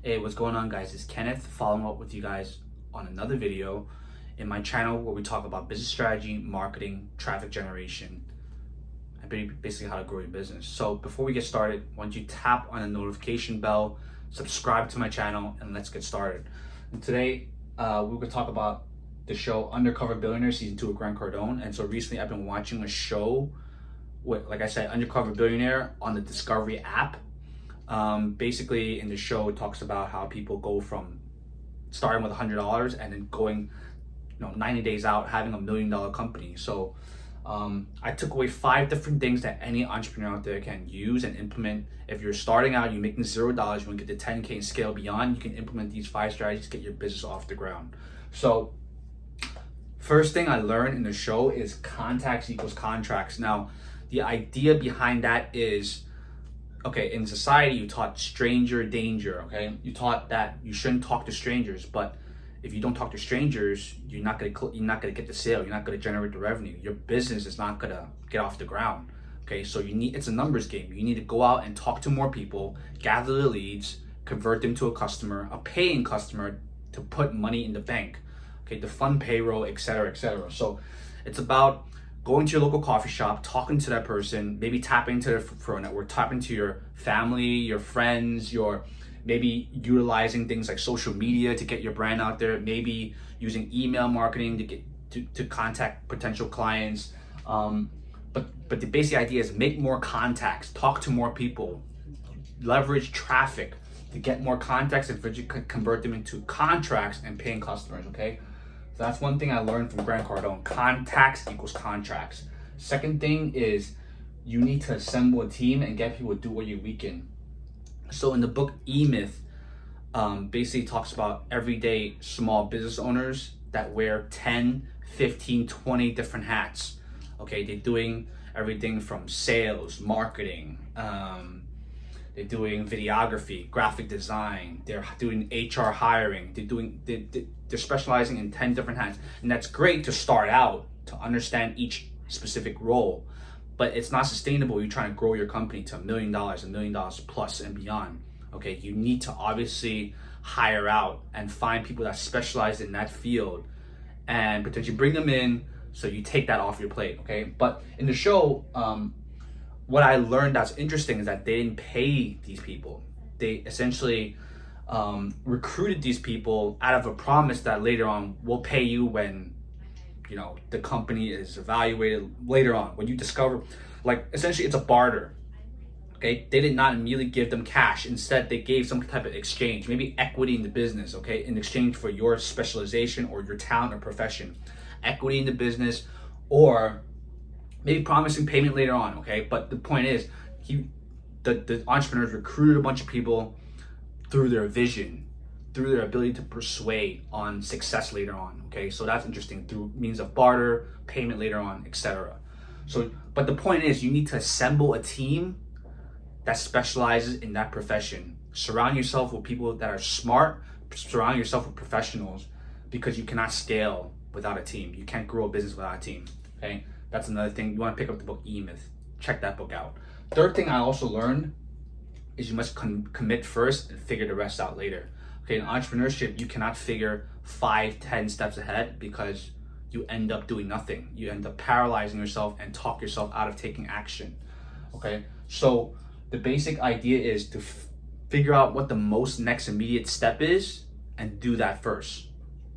Hey, what's going on, guys? It's Kenneth following up with you guys on another video in my channel where we talk about business strategy, marketing, traffic generation, and basically how to grow your business. So before we get started, why don't you tap on the notification bell, subscribe to my channel, and let's get started. And today, we're going to talk about the show Undercover Billionaire Season 2 with Grant Cardone. And so recently I've been watching a show with, like I said, Undercover Billionaire on the Discovery app. Basically in the show it talks about how people go from starting with $100 and then going 90 days out having $1 million company. So I took away 5 different things that any entrepreneur out there can use and implement. If you're starting out, you're making $0, you want to get to 10K and scale beyond, you can implement these 5 strategies to get your business off the ground. So first thing I learned in the show is contacts equals contracts. Now the idea behind that is, okay, in society, you taught stranger danger, okay? You taught that you shouldn't talk to strangers, but if you don't talk to strangers, you're not gonna get the sale, you're not gonna generate the revenue. Your business is not gonna get off the ground, okay? So it's a numbers game. You need to go out and talk to more people, gather the leads, convert them to a customer, a paying customer to put money in the bank, okay? To fund payroll, etc., etc. So it's about going to your local coffee shop, talking to that person, maybe tapping into their referral network, tapping to your family, your friends, maybe utilizing things like social media to get your brand out there, maybe using email marketing to get to contact potential clients. But the basic idea is make more contacts, talk to more people, leverage traffic to get more contacts and convert them into contracts and paying customers, okay? So that's one thing I learned from Grant Cardone. Contacts equals contracts. Second thing is you need to assemble a team and get people to do what you're weak in. So in the book E-Myth, basically talks about everyday small business owners that wear 10, 15, 20 different hats. Okay, they're doing everything from sales, marketing, they're doing videography, graphic design, they're doing HR hiring, they're specializing in 10 different hats. And that's great to start out, to understand each specific role, but it's not sustainable. You're trying to grow your company to $1 million, $1 million plus and beyond. Okay, you need to obviously hire out and find people that specialize in that field and potentially bring them in so you take that off your plate, okay? But in the show, what I learned that's interesting is that they didn't pay these people. They essentially recruited these people out of a promise that later on we'll pay you when the company is evaluated later on, when you discover, like, essentially it's a barter. Okay, they did not immediately give them cash. Instead, they gave some type of exchange, maybe equity in the business, okay, in exchange for your specialization or your talent or profession. Equity in the business, or maybe promising payment later on, okay? But the point is, the entrepreneurs recruited a bunch of people through their vision, through their ability to persuade on success later on, okay? So that's interesting, through means of barter, payment later on, etc. So, but the point is, you need to assemble a team that specializes in that profession. Surround yourself with people that are smart, surround yourself with professionals, because you cannot scale without a team. You can't grow a business without a team, okay? That's another thing. You want to pick up the book E-Myth. Check that book out. Third thing I also learned is you must commit first and figure the rest out later. Okay, in entrepreneurship, you cannot figure 5, 10 steps ahead because you end up doing nothing. You end up paralyzing yourself and talk yourself out of taking action. Okay, so the basic idea is to figure out what the most next immediate step is and do that first.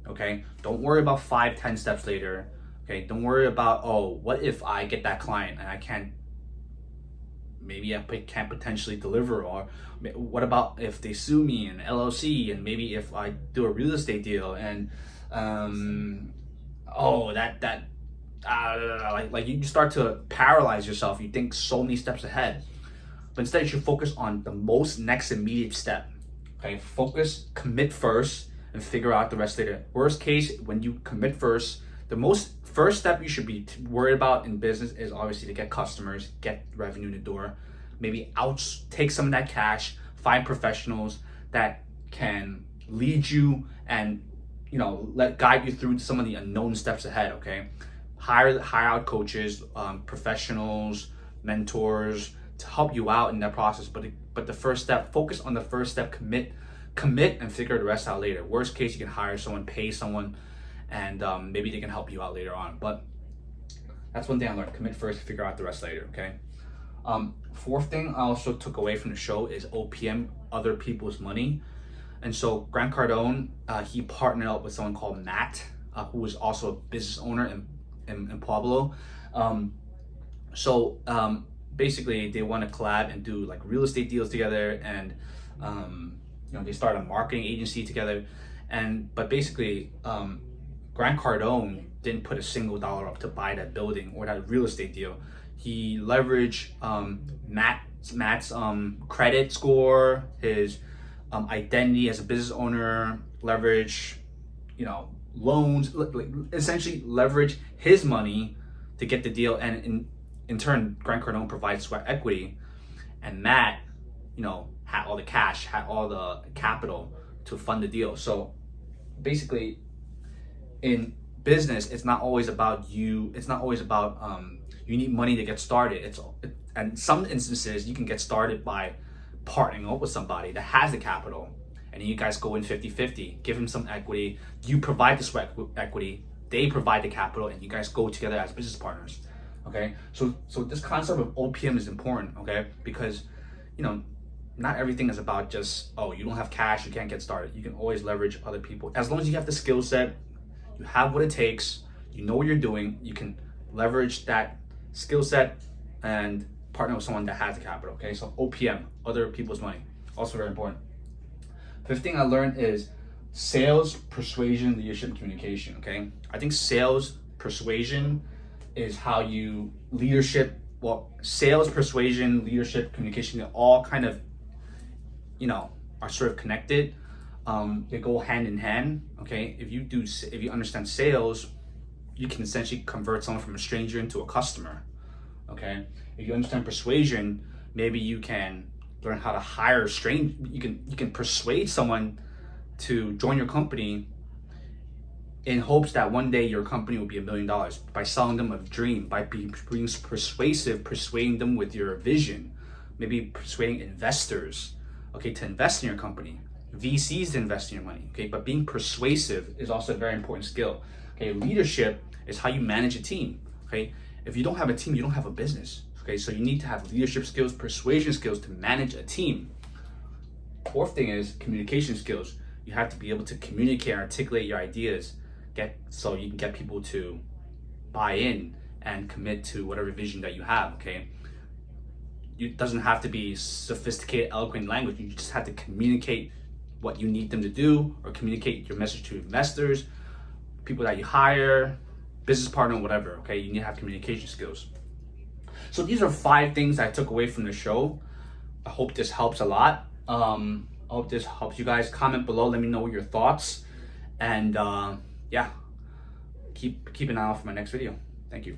Okay, don't worry about 5, 10 steps later. Okay, don't worry about, oh, what if I get that client and I can't potentially deliver, or what about if they sue me in LLC, and maybe if I do a real estate deal and like you start to paralyze yourself. You think so many steps ahead, but instead you should focus on the most next immediate step. Okay, focus, commit first, and figure out the rest later. Worst case, when you commit first, the first step you should be worried about in business is obviously to get customers, get revenue in the door, maybe take some of that cash, find professionals that can lead you and guide you through some of the unknown steps ahead. Okay, hire out coaches, professionals, mentors to help you out in that process. But the first step, focus on the first step, commit and figure the rest out later. Worst case, you can hire someone, pay someone, and maybe they can help you out later on. But that's one thing I learned: commit first, figure out the rest later. Okay. Fourth thing I also took away from the show is OPM, other people's money. And so Grant Cardone, he partnered up with someone called Matt, who was also a business owner in Pueblo. Basically they want to collab and do like real estate deals together, and they started a marketing agency together. But basically Grant Cardone didn't put a single dollar up to buy that building or that real estate deal. He leveraged Matt's credit score, his identity as a business owner, leverage, loans, essentially leverage his money to get the deal. And in turn, Grant Cardone provides sweat equity, and Matt, had all the cash, had all the capital to fund the deal. So basically, in business, it's not always about you. It's not always about you need money to get started. And some instances you can get started by partnering up with somebody that has the capital, and you guys go in 50-50, give him some equity, you provide the sweat equity, they provide the capital, and you guys go together as business partners. Okay, so this concept of OPM is important, okay, because not everything is about just, oh, you don't have cash, you can't get started. You can always leverage other people. As long as you have the skill set, you have what it takes, you know what you're doing, you can leverage that skill set and partner with someone that has the capital. Okay, so OPM, other people's money, also very important. Fifth thing I learned is sales, persuasion, leadership, and communication. Okay, I think sales, persuasion is how you sales, persuasion, leadership, communication, they're all kind of are sort of connected. They go hand in hand. Okay, if you understand sales, you can essentially convert someone from a stranger into a customer. Okay, if you understand persuasion, maybe you can learn how to hire you can persuade someone to join your company in hopes that one day your company will be $1 million by selling them a dream, by being persuasive, persuading them with your vision, maybe persuading investors, okay, to invest in your company, VCs to invest in your money. Okay, but being persuasive is also a very important skill. Okay, leadership is how you manage a team. Okay, if you don't have a team, you don't have a business. Okay, so you need to have leadership skills, persuasion skills to manage a team. Fourth thing is communication skills. You have to be able to communicate and articulate your ideas, so you can get people to buy in and commit to whatever vision that you have. Okay, it doesn't have to be sophisticated, eloquent language. You just have to communicate what you need them to do, or communicate your message to investors, people that you hire, business partner, whatever. Okay, you need to have communication skills. So these are 5 things I took away from the show. I hope this helps a lot. I hope this helps you guys. Comment below, let me know your thoughts, and keep an eye out for my next video. Thank you.